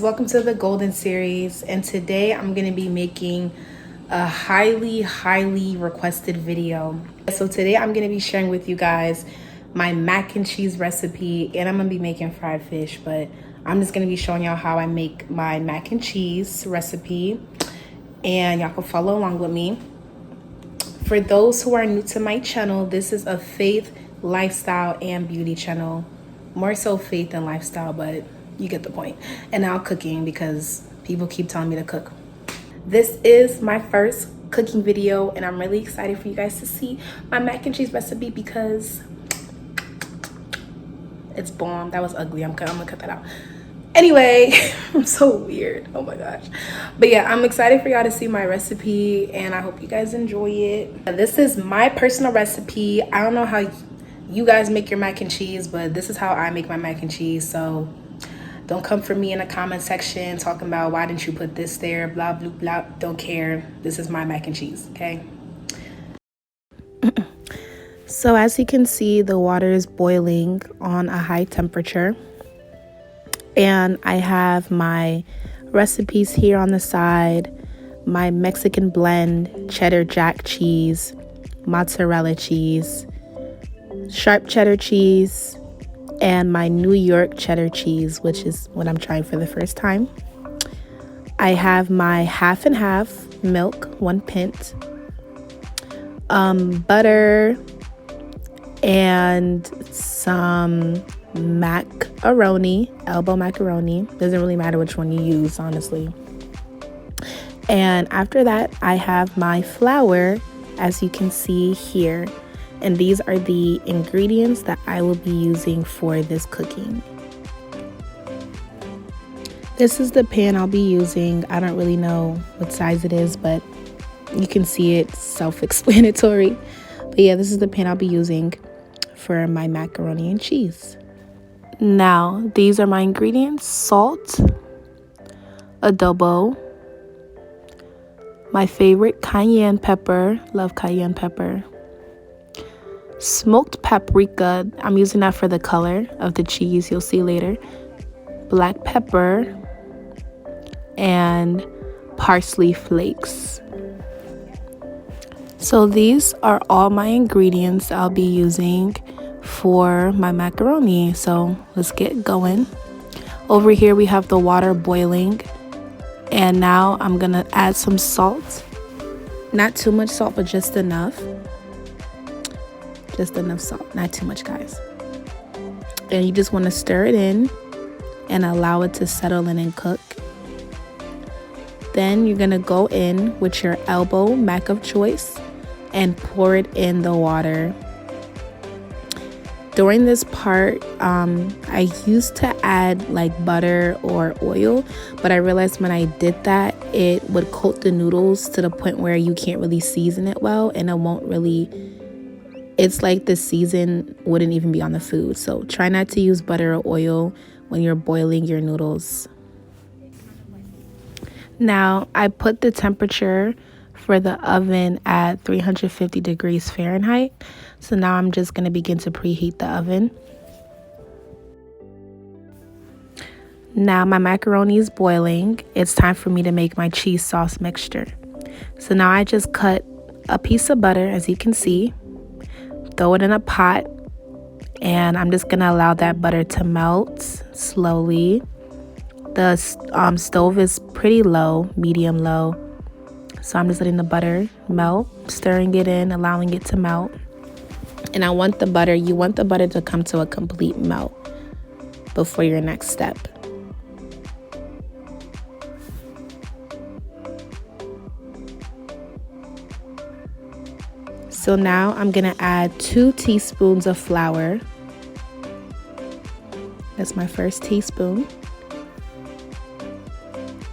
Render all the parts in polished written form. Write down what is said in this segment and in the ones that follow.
welcome to the Golden Series, and today I'm going to be making a highly requested video. So today I'm going to be sharing with you guys my mac and cheese recipe, and I'm going to be making fried fish, but I'm just going to be showing y'all how I make my mac and cheese recipe, and y'all can follow along with me. For those who are new to my channel, this is a faith, lifestyle, and beauty channel. More so faith than lifestyle, but you get the point. And now cooking, because people keep telling me to cook. This is my first cooking video, and I'm really excited for you guys to see my mac and cheese recipe because it's bomb. That was ugly. I'm gonna cut that out. Anyway, I'm so weird. Oh my gosh. But yeah, I'm excited for y'all to see my recipe, and I hope you guys enjoy it. This is my personal recipe. I don't know how you guys make your mac and cheese, but this is how I make my mac and cheese. So don't come for me in the comment section talking about why didn't you put this there, blah blah blah. Don't care. This is my mac and cheese, okay? So as you can see, the water is boiling on a high temperature, and I have my recipes here on the side, my Mexican blend, cheddar jack cheese, mozzarella cheese, sharp cheddar cheese, and my New York cheddar cheese, which is what I'm trying for the first time. I have my half and half milk, 1 pint, butter, and some macaroni, elbow macaroni. Doesn't really matter which one you use, honestly. And after that, I have my flour, as you can see here. And these are the ingredients that I will be using for this cooking. This is the pan I'll be using. I don't really know what size it is, but you can see it's self-explanatory. But yeah, this is the pan I'll be using for my macaroni and cheese. Now, these are my ingredients: salt, adobo, my favorite cayenne pepper, love cayenne pepper, smoked paprika, I'm using that for the color of the cheese, you'll see later, black pepper, and parsley flakes. So these are all my ingredients I'll be using for my macaroni. So let's get going. Over here we have the water boiling, and now I'm gonna add some salt. Not too much salt, but just enough. Just enough salt, not too much, guys. And you just want to stir it in and allow it to settle in and cook. Then you're gonna go in with your elbow mac of choice and pour it in the water. During this part, I used to add like butter or oil, but I realized when I did that, it would coat the noodles to the point where you can't really season it well, and it won't really, it's like the season wouldn't even be on the food. So try not to use butter or oil when you're boiling your noodles. Now, I put the temperature for the oven at 350 degrees Fahrenheit. So now I'm just going to begin to preheat the oven. Now my macaroni is boiling. It's time for me to make my cheese sauce mixture. So now I just cut a piece of butter, as you can see, throw it in a pot, and I'm just going to allow that butter to melt slowly. The stove is pretty low, medium low. So I'm just letting the butter melt, stirring it in, allowing it to melt. And you want the butter to come to a complete melt before your next step. So now I'm gonna add 2 teaspoons of flour. That's my first teaspoon.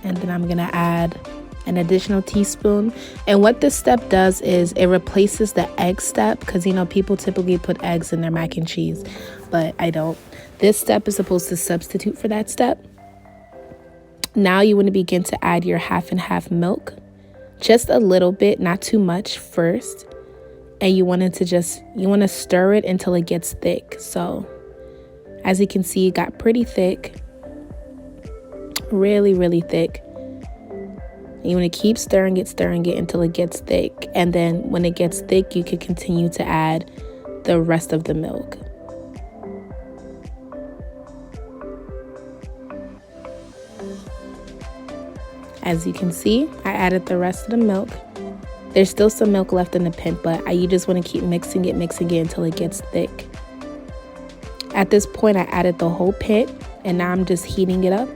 And then I'm gonna add an additional teaspoon. And what this step does is it replaces the egg step, because you know people typically put eggs in their mac and cheese, but I don't. This step is supposed to substitute for that step. Now you want to begin to add your half and half milk, just a little bit, not too much first. And you want to stir it until it gets thick. So as you can see, it got pretty thick. Really, really thick. You want to keep stirring it until it gets thick. And then when it gets thick, you can continue to add the rest of the milk. As you can see, I added the rest of the milk. There's still some milk left in the pen, but you just want to keep mixing it until it gets thick. At this point, I added the whole pit, and now I'm just heating it up,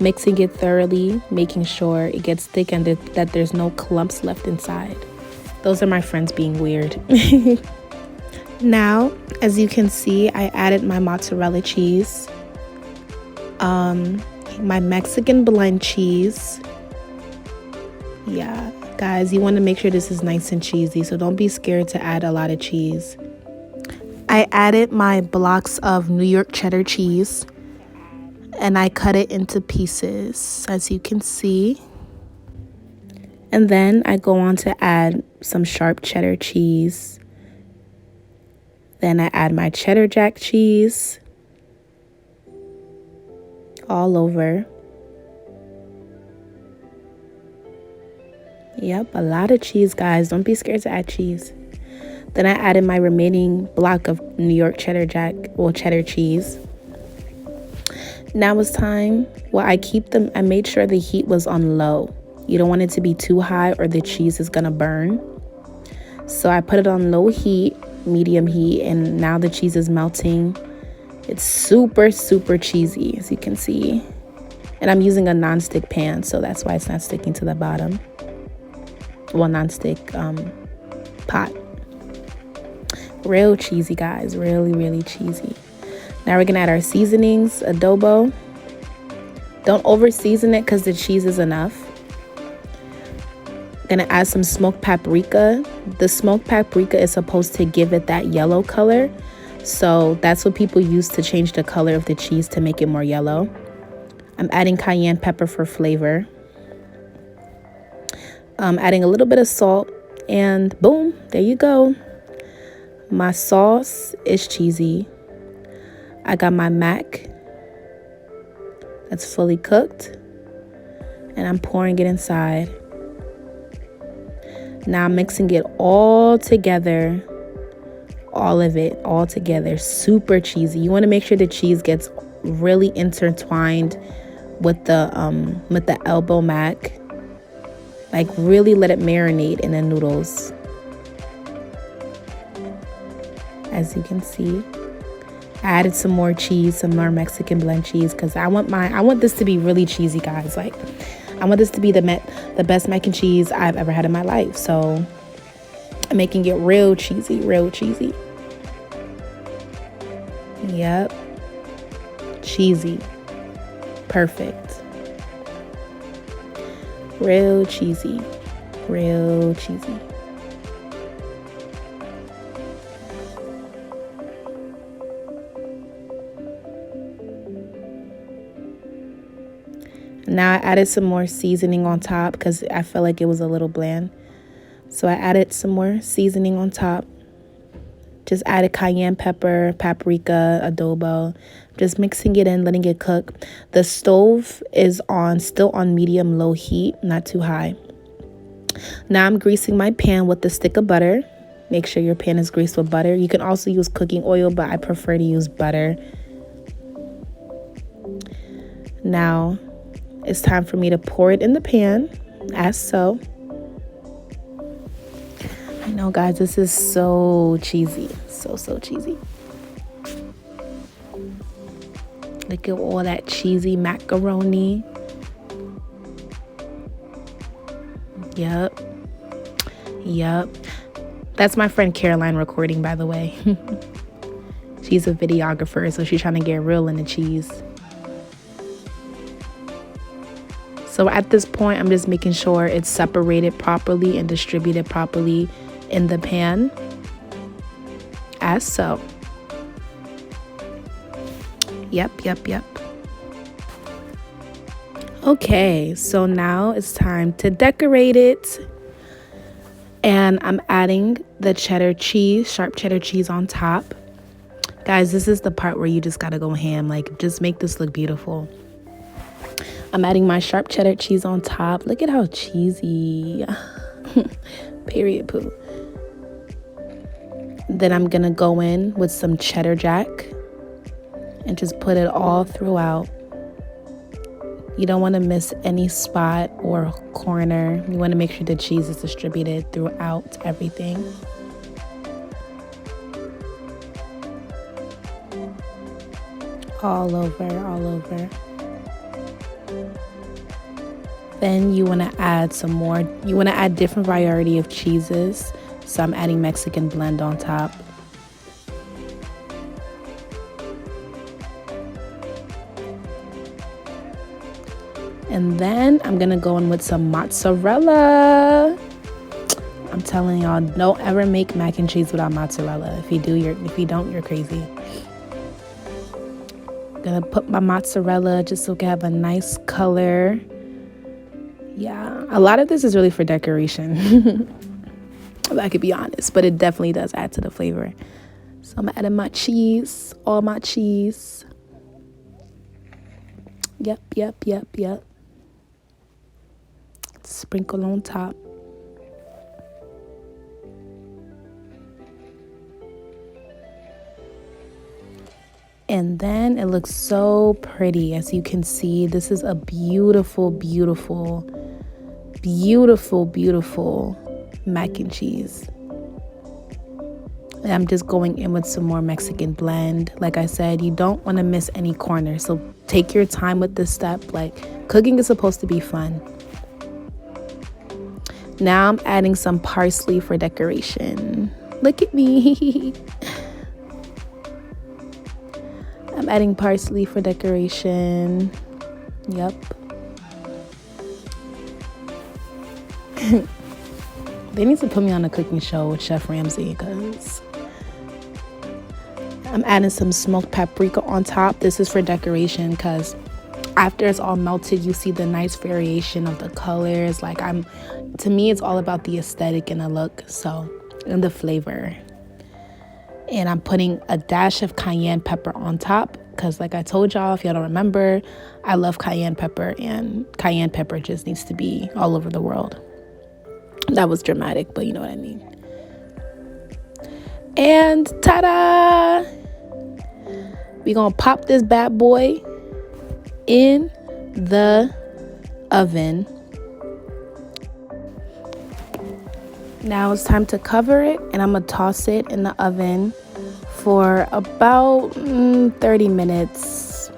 mixing it thoroughly, making sure it gets thick and that there's no clumps left inside. Those are my friends being weird. Now, as you can see, I added my mozzarella cheese, my Mexican blend cheese. Yeah, guys, you want to make sure this is nice and cheesy, so don't be scared to add a lot of cheese. I added my blocks of New York cheddar cheese, and I cut it into pieces, as you can see. And then I go on to add some sharp cheddar cheese. Then I add my cheddar jack cheese all over. Yep, a lot of cheese, guys. Don't be scared to add cheese. Then I added my remaining block of New York cheddar cheese. Now it's time. Well, I made sure the heat was on low. You don't want it to be too high or the cheese is gonna burn. So I put it on low heat, medium heat, and now the cheese is melting. It's super, super cheesy, as you can see. And I'm using a non-stick pan, so that's why it's not sticking to the bottom. Well, non-stick pot. Real cheesy, guys. Really, really cheesy. Now we're gonna add our seasonings, adobo. Don't over season it because the cheese is enough. Gonna add some smoked paprika. The smoked paprika is supposed to give it that yellow color, so that's what people use to change the color of the cheese to make it more yellow. I'm adding cayenne pepper for flavor. Adding a little bit of salt, and boom, there you go. My sauce is cheesy. I got my mac that's fully cooked, and I'm pouring it inside. Now I'm mixing it all together, all of it all together. Super cheesy. You want to make sure the cheese gets really intertwined with the elbow mac. Like, really let it marinate in the noodles. As you can see, I added some more cheese, some more Mexican blend cheese, because I want this to be really cheesy, guys. Like, I want this to be the best mac and cheese I've ever had in my life. So I'm making it real cheesy, real cheesy. Yep. Cheesy. Perfect. Real cheesy. Real cheesy. Now I added some more seasoning on top because I felt like it was a little bland. So I added some more seasoning on top. Just added cayenne pepper, paprika, adobo. Just mixing it in, letting it cook. The stove is still on medium low heat, not too high. Now I'm greasing my pan with a stick of butter. Make sure your pan is greased with butter. You can also use cooking oil, but I prefer to use butter. Now it's time for me to pour it in the pan, as so. I know, guys, this is so cheesy. So cheesy. Look at all that cheesy macaroni. Yep. That's my friend Caroline recording, by the way. She's a videographer, so she's trying to get real in the cheese. So at this point, I'm just making sure it's separated properly and distributed properly in the pan, as so. Yep. Okay, so now it's time to decorate it. And I'm adding the cheddar cheese, sharp cheddar cheese on top. Guys, this is the part where you just gotta go ham. Like, just make this look beautiful. I'm adding my sharp cheddar cheese on top. Look at how cheesy. Period poo. Then I'm gonna go in with some cheddar jack and just put it all throughout. You don't want to miss any spot or corner. You want to make sure the cheese is distributed throughout everything. All over. Then you want to add some more. You want to add different variety of cheeses. So I'm adding Mexican blend on top. And then I'm gonna go in with some mozzarella. I'm telling y'all, don't ever make mac and cheese without mozzarella. If you don't, you're crazy. Gonna put my mozzarella just so it can have a nice color. Yeah, a lot of this is really for decoration. I could be honest, but it definitely does add to the flavor. So I'm adding my cheese, all my cheese. Yep. Sprinkle on top. And then it looks so pretty. As you can see, this is a beautiful mac and cheese. And I'm just going in with some more Mexican blend. Like I said, you don't want to miss any corners. So take your time with this step. Like, cooking is supposed to be fun. Now I'm adding some parsley for decoration. Look at me. I'm adding parsley for decoration. Yep. They need to put me on a cooking show with Chef Ramsay because I'm adding some smoked paprika on top. This is for decoration because after it's all melted, you see the nice variation of the colors. Like, to me, it's all about the aesthetic and the look, and the flavor. And I'm putting a dash of cayenne pepper on top because, like I told y'all, if y'all don't remember, I love cayenne pepper, and cayenne pepper just needs to be all over the world. That was dramatic, but you know what I mean. And ta-da! We're gonna pop this bad boy in the oven. Now it's time to cover it, and I'm gonna toss it in the oven for about 30 minutes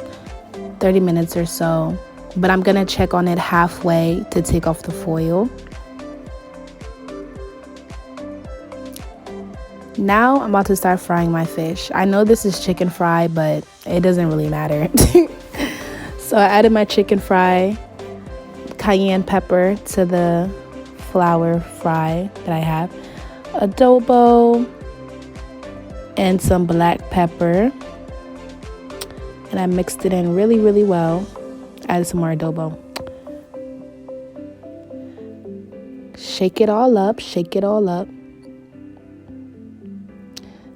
or so. But I'm gonna check on it halfway to take off the foil. Now I'm about to start frying my fish. I know this is chicken fry, but it doesn't really matter. So I added my chicken fry, cayenne pepper to the flour fry that I have, adobo, and some black pepper. And I mixed it in really well. Added some more adobo. Shake it all up.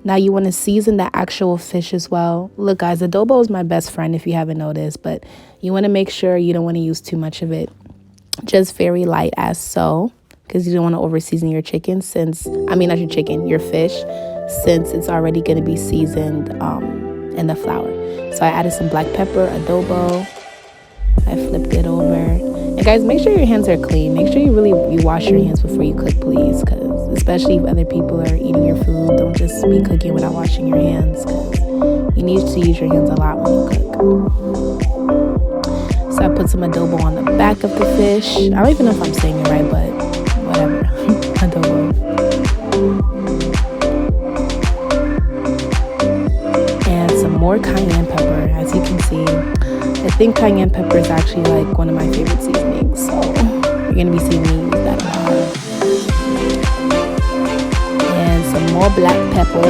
Now you want to season the actual fish as well. Look, guys, adobo is my best friend if you haven't noticed, but you want to make sure you don't want to use too much of it. Just very light as so, because you don't want to over season your chicken your fish, since it's already going to be seasoned in the flour. So I added some black pepper, adobo. I flipped it over. And guys, make sure your hands are clean. Make sure you wash your hands before you cook, please, because especially if other people are eating your food, don't just be cooking without washing your hands, because you need to use your hands a lot when you cook. So I put some adobo on the back of the fish. I don't even know if I'm saying it right, but whatever. Adobo. And some more cayenne pepper. As you can see, I think cayenne pepper is actually like one of my favorite seasonings, so you're going to be seeing me use that a lot. And some more black pepper.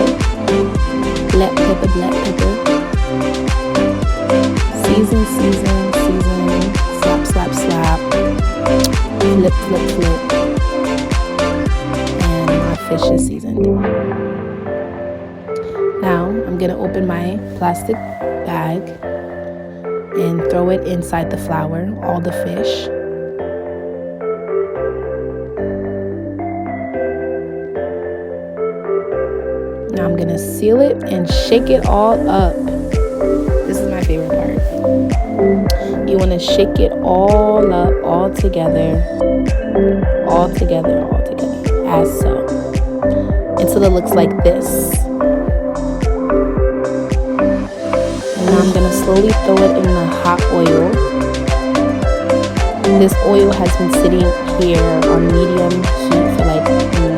Season. Slap. Flip. And my fish is seasoned. Now I'm going to open my plastic bag and throw it inside the flour, all the fish. Now I'm gonna seal it and shake it all up. This is my favorite part. You wanna shake it all up, all together, as so, until it looks like this. And now I'm gonna slowly throw it in the hot oil. This oil has been sitting here on medium heat for like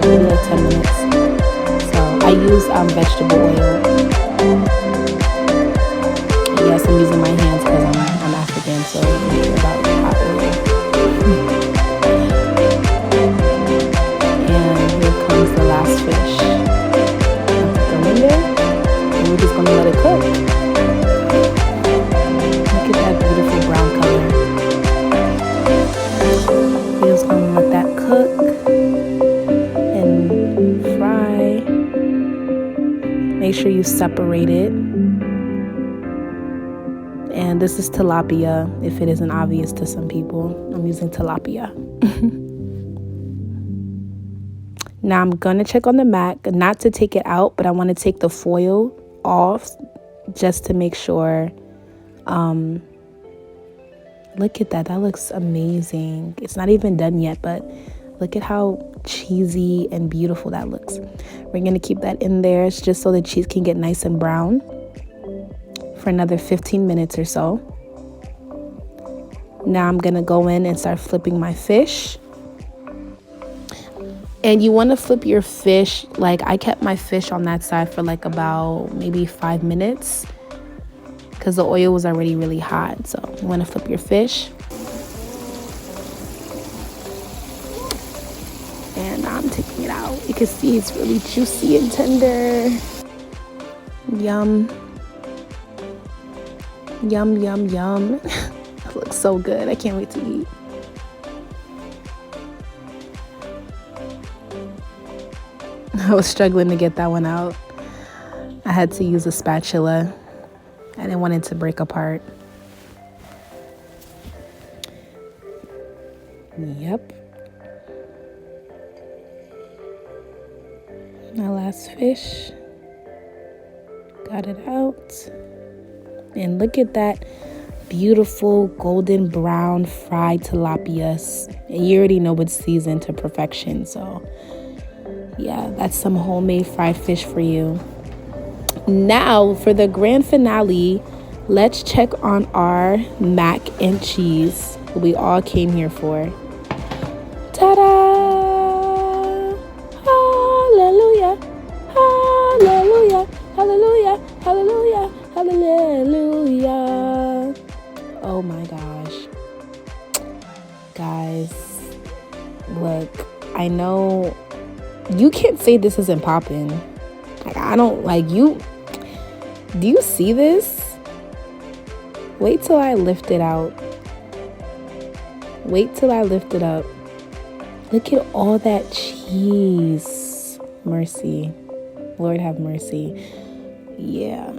maybe like 10 minutes. I use vegetable oil. Yes, I'm using my hands because I'm African, so I hear about hot oil. And here comes the last fish. I'll put them in there, and we're just going to let it cook. Look at that beautiful brown color. We're just going to let that cook and fry. Make sure you separate it. And this is tilapia, if it isn't obvious to some people. I'm using tilapia. Now I'm gonna check on the mac, not to take it out, but I want to take the foil off just to make sure. Look at that, that looks amazing. It's not even done yet, but look at how cheesy and beautiful that looks. We're gonna keep that in there just so the cheese can get nice and brown for another 15 minutes or so. Now I'm gonna go in and start flipping my fish. And you wanna flip your fish, like I kept my fish on that side for like about maybe 5 minutes because the oil was already really hot. So you wanna flip your fish. And I'm taking it out. You can see it's really juicy and tender. Yum. Yum, yum, yum. It looks so good. I can't wait to eat. I was struggling to get that one out. I had to use a spatula. I didn't want it to break apart. Yep. My last fish. Got it out. And look at that beautiful golden brown fried tilapia. And you already know it's seasoned to perfection. So yeah, that's some homemade fried fish for you. Now for the grand finale, let's check on our mac and cheese we all came here for. Ta-da! Hallelujah! Hallelujah! Hallelujah! Hallelujah! Hallelujah! Oh my gosh. Guys, look, I know you can't say this isn't popping. Like, I don't like you. Do you see this? Wait till I lift it out. Wait till I lift it up. Look at all that cheese. Mercy. Lord have mercy. Yeah.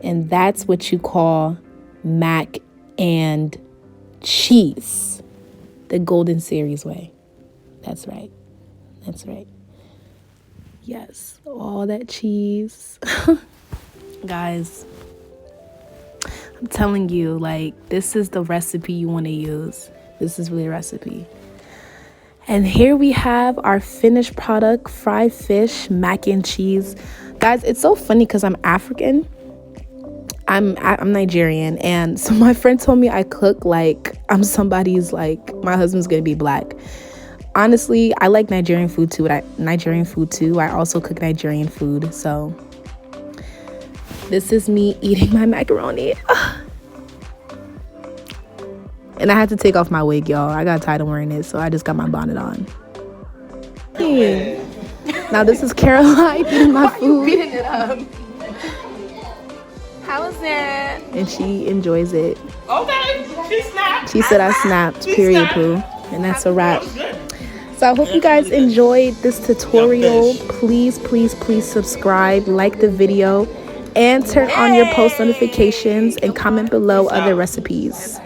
And that's what you call mac and cheese. The Golden Series way. That's right. That's right. Yes. All that cheese. Guys, I'm telling you, like, this is the recipe you want to use. This is really a recipe. And here we have our finished product, fried fish, mac and cheese. Guys, it's so funny because I'm African. I'm Nigerian. And so my friend told me I cook like I'm somebody's, like, my husband's going to be black. Honestly, I like Nigerian food too. I also cook Nigerian food. So this is me eating my macaroni. And I had to take off my wig, y'all. I got tired of wearing it, so I just got my bonnet on. Now this is Caroline eating my food. Why are you beating it up? How was it? And she enjoys it. Okay, she snapped. She said I snapped, period, poo. And that's a wrap. So I hope you guys enjoyed this tutorial. Please, please, please subscribe, like the video, and turn on your post notifications and comment below other recipes.